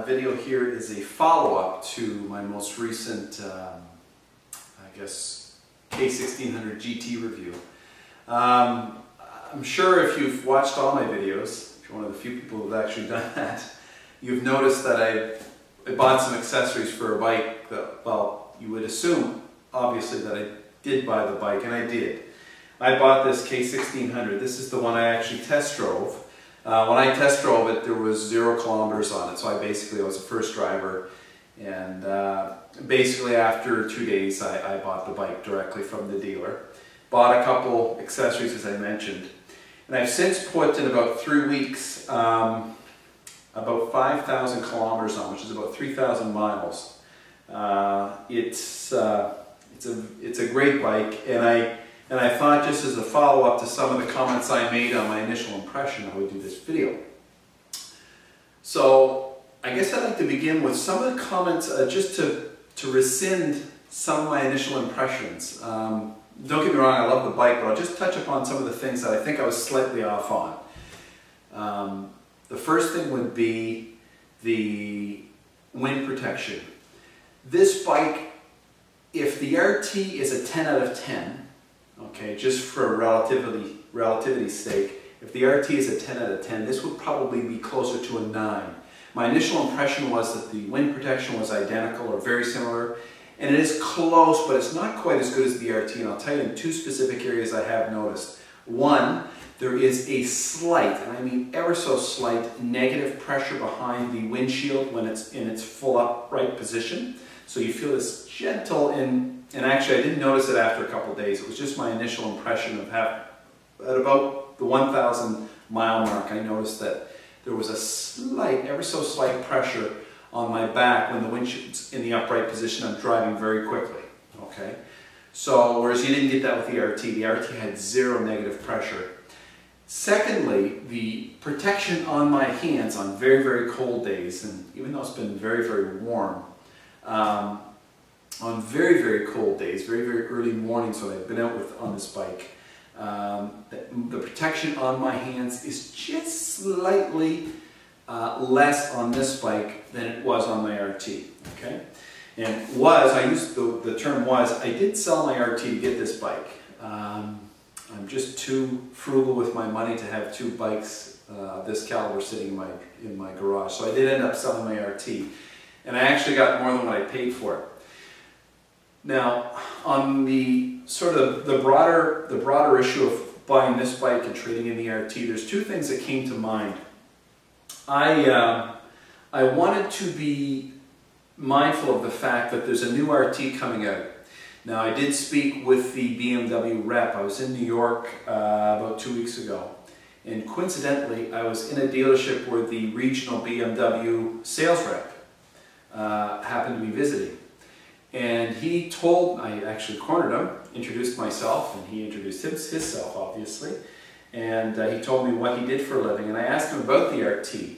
video here is a follow-up to my most recent, I guess, K1600GT review. I'm sure if you've watched all my videos, if you're one of the few people who've actually done that, you've noticed that I bought some accessories for a bike that, well, you would assume, obviously, that I did buy the bike, and I did. I bought this K1600. This is the one I actually test drove. When I test drove it, there was 0 kilometers on it, so I was a first driver, and basically after 2 days I bought the bike directly from the dealer. Bought a couple accessories, as I mentioned, and I've since put in about 3 weeks about 5,000 kilometers on, which is about 3,000 miles. It's a great bike, and I thought, just as a follow-up to some of the comments I made on my initial impression, I would do this video. So I guess I'd like to begin with some of the comments just to rescind some of my initial impressions. Don't get me wrong, I love the bike, but I'll just touch upon some of the things that I think I was slightly off on. The first thing would be the wind protection. This bike, if the RT is a 10 out of 10, okay, just for relativity's sake, if the RT is a 10 out of 10, this would probably be closer to a 9. My initial impression was that the wind protection was identical or very similar, and it is close, but it's not quite as good as the RT, and I'll tell you in 2 specific areas I have noticed. One, there is a slight, and I mean ever so slight, negative pressure behind the windshield when it's in its full upright position. So you feel this gentle, and actually I didn't notice it after a couple of days. It was just my initial impression of at about the 1,000 mile mark, I noticed that there was a slight, ever so slight pressure on my back when the windshield's in the upright position. I'm driving very quickly, okay? So, whereas you didn't get that with the RT. The RT had 0 negative pressure. Secondly, the protection on my hands on very, very cold days, and even though it's been very, very warm, on very, very cold days, very, very early mornings when I've been out on this bike, the protection on my hands is just slightly less on this bike than it was on my RT, okay? And I used the term was, I did sell my RT to get this bike. I'm just too frugal with my money to have 2 bikes this caliber sitting in my garage. So I did end up selling my RT. And I actually got more than what I paid for it. Now, on the sort of the broader issue of buying this bike and trading in the RT, there's 2 things that came to mind. I wanted to be mindful of the fact that there's a new RT coming out. Now, I did speak with the BMW rep. I was in New York about 2 weeks ago, and coincidentally, I was in a dealership where the regional BMW sales rep happened to be visiting. And I actually cornered him, introduced myself, and he introduced himself, obviously. And he told me what he did for a living, and I asked him about the RT.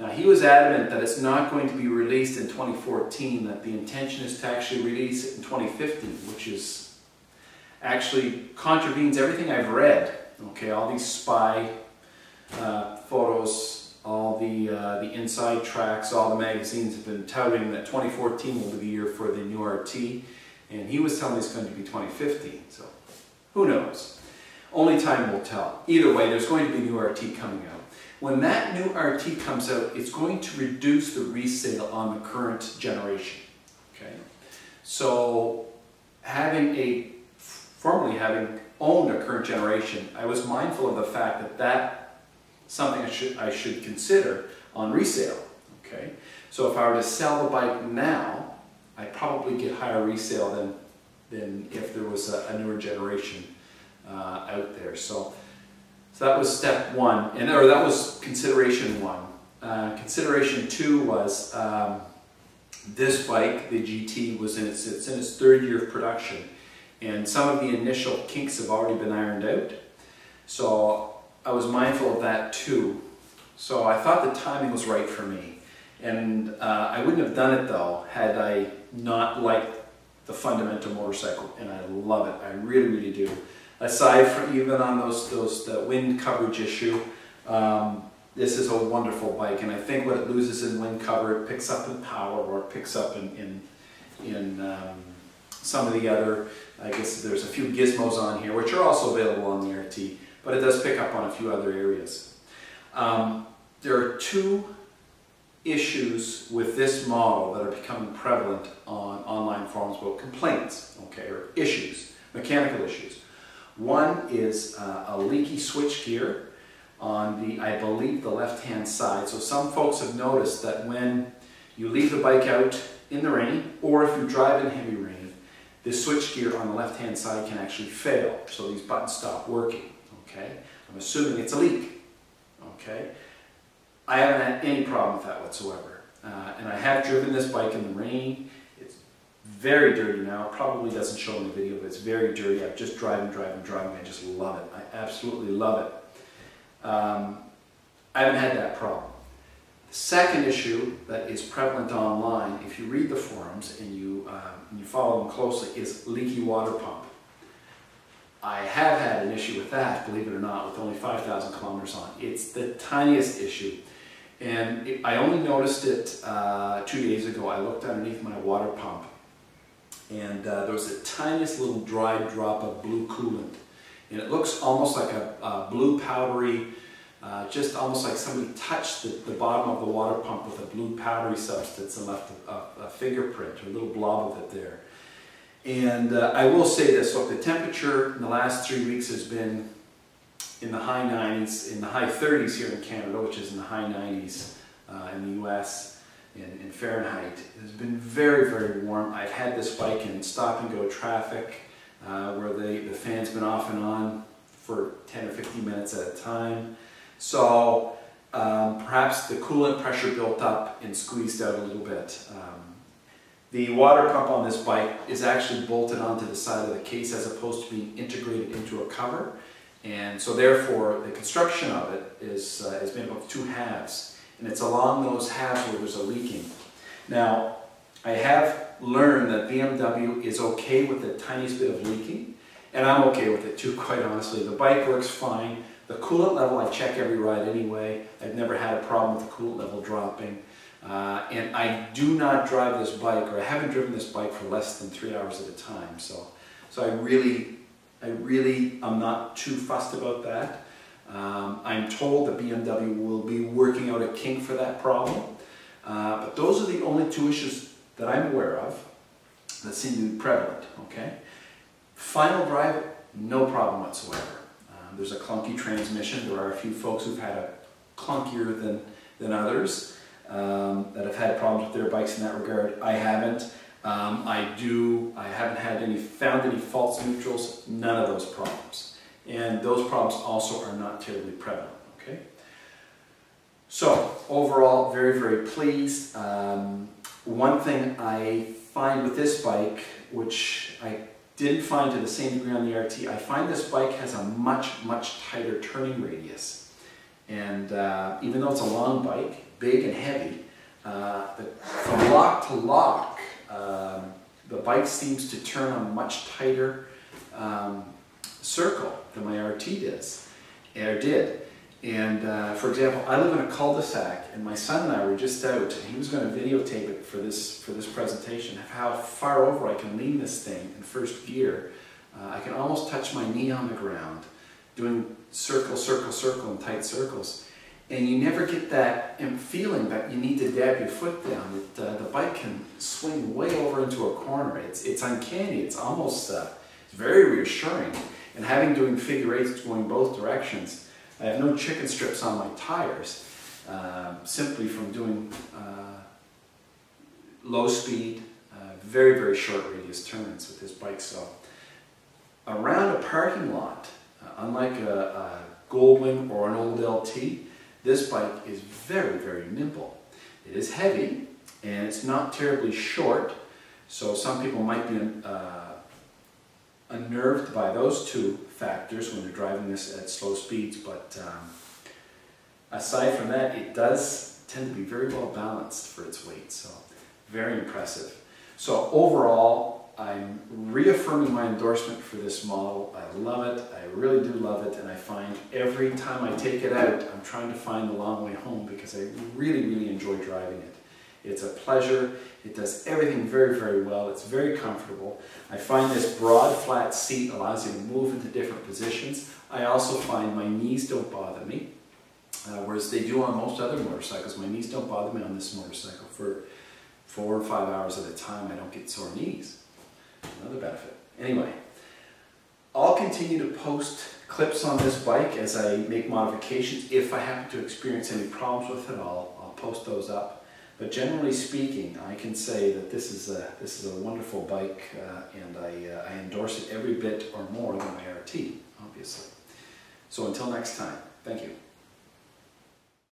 Now, he was adamant that it's not going to be released in 2014, that the intention is to actually release it in 2015, which is actually contravenes everything I've read. Okay, all these spy photos, all the inside tracks, all the magazines have been touting that 2014 will be the year for the new RT, and he was telling me it's going to be 2015, so who knows? Only time will tell. Either way, there's going to be a new RT coming out. When that new RT comes out, it's going to reduce the resale on the current generation, okay? So, formerly having owned a current generation, I was mindful of the fact that that's something I should consider on resale, okay? So if I were to sell the bike now, I'd probably get higher resale than if there was a newer generation out there. So that was step 1, or that was consideration 1. Consideration 2 was this bike, the GT, it's in its 3rd year of production, and some of the initial kinks have already been ironed out. So I was mindful of that too. So I thought the timing was right for me, and I wouldn't have done it though had I not liked the fundamental motorcycle, and I love it. I really, really do. Aside from even on the wind coverage issue, this is a wonderful bike, and I think what it loses in wind cover, it picks up in power, or it picks up in some of the other, I guess there's a few gizmos on here, which are also available on the RT, but it does pick up on a few other areas. There are two issues with this model that are becoming prevalent on online forums about complaints, okay, or issues, mechanical issues. One is a leaky switchgear on the, I believe, the left-hand side. So some folks have noticed that when you leave the bike out in the rain, or if you drive in heavy rain, the switchgear on the left-hand side can actually fail. So these buttons stop working, okay? I'm assuming it's a leak, okay? I haven't had any problem with that whatsoever. And I have driven this bike in the rain. It's very dirty now. It probably doesn't show in the video, but it's very dirty. I'm just driving. I just love it. I absolutely love it. I haven't had that problem. The second issue that is prevalent online, if you read the forums and you follow them closely, is leaky water pump. I have had an issue with that, believe it or not, with only 5,000 kilometers on. It's the tiniest issue. And I only noticed it 2 days ago. I looked underneath my water pump, and there was the tiniest little dry drop of blue coolant. And it looks almost like a blue powdery, just almost like somebody touched the bottom of the water pump with a blue powdery substance and left a fingerprint, or a little blob of it there. And I will say this, look, the temperature in the last 3 weeks has been in the high 90s, in the high 30s here in Canada, which is in the high 90s in the US in Fahrenheit. It has been very, very warm. I've had this bike in stop-and-go traffic where the fan's been off and on for 10 or 15 minutes at a time. So perhaps the coolant pressure built up and squeezed out a little bit. The water pump on this bike is actually bolted onto the side of the case as opposed to being integrated into a cover. And so therefore the construction of it is made up of two halves. And it's along those halves where there's a leaking. Now, I have learned that BMW is okay with the tiniest bit of leaking. And I'm okay with it too, quite honestly. The bike works fine. The coolant level I check every ride anyway. I've never had a problem with the coolant level dropping. And I do not drive this bike, or I haven't driven this bike for less than 3 hours at a time. So I really am not too fussed about that. I'm told that BMW will be working out a kink for that problem. But those are the only two issues that I'm aware of that seem to be prevalent, okay? Final drive, no problem whatsoever. There's a clunky transmission. There are a few folks who've had a clunkier than others that have had problems with their bikes in that regard. I haven't. I haven't found any false neutrals, none of those problems. And those problems also are not terribly prevalent, okay? So, overall, very, very pleased. One thing I find with this bike, which I didn't find to the same degree on the RT, I find this bike has a much, much tighter turning radius. And even though it's a long bike, big and heavy, from lock to lock, the bike seems to turn on a much tighter circle than my RT did. And for example, I live in a cul-de-sac, and my son and I were just out, and he was going to videotape it for this presentation, of how far over I can lean this thing in first gear. I can almost touch my knee on the ground, doing circle, circle, circle in tight circles. And you never get that feeling that you need to dab your foot down. The bike can swing way over into a corner. It's uncanny. It's almost it's very reassuring. And having doing figure eights going both directions, I have no chicken strips on my tires, simply from doing low speed, very, very short radius turns with this bike. So around a parking lot, unlike a Goldwing or an old LT, this bike is very, very nimble. It is heavy, and it's not terribly short, so some people might be unnerved by those two factors when they're driving this at slow speeds, but aside from that, it does tend to be very well balanced for its weight, so very impressive. So overall, I'm reaffirming my endorsement for this model. I love it, I really do love it, and I find every time I take it out, I'm trying to find the long way home because I really, really enjoy driving it. It's a pleasure, it does everything very, very well, it's very comfortable. I find this broad, flat seat allows you to move into different positions. I also find my knees don't bother me, whereas they do on most other motorcycles. My knees don't bother me on this motorcycle. For 4 or 5 hours at a time, I don't get sore knees. Another benefit. Anyway, I'll continue to post clips on this bike as I make modifications. If I happen to experience any problems with it, I'll post those up. But generally speaking, I can say that this is a wonderful bike, and I endorse it every bit or more than my RT, obviously. So until next time, thank you.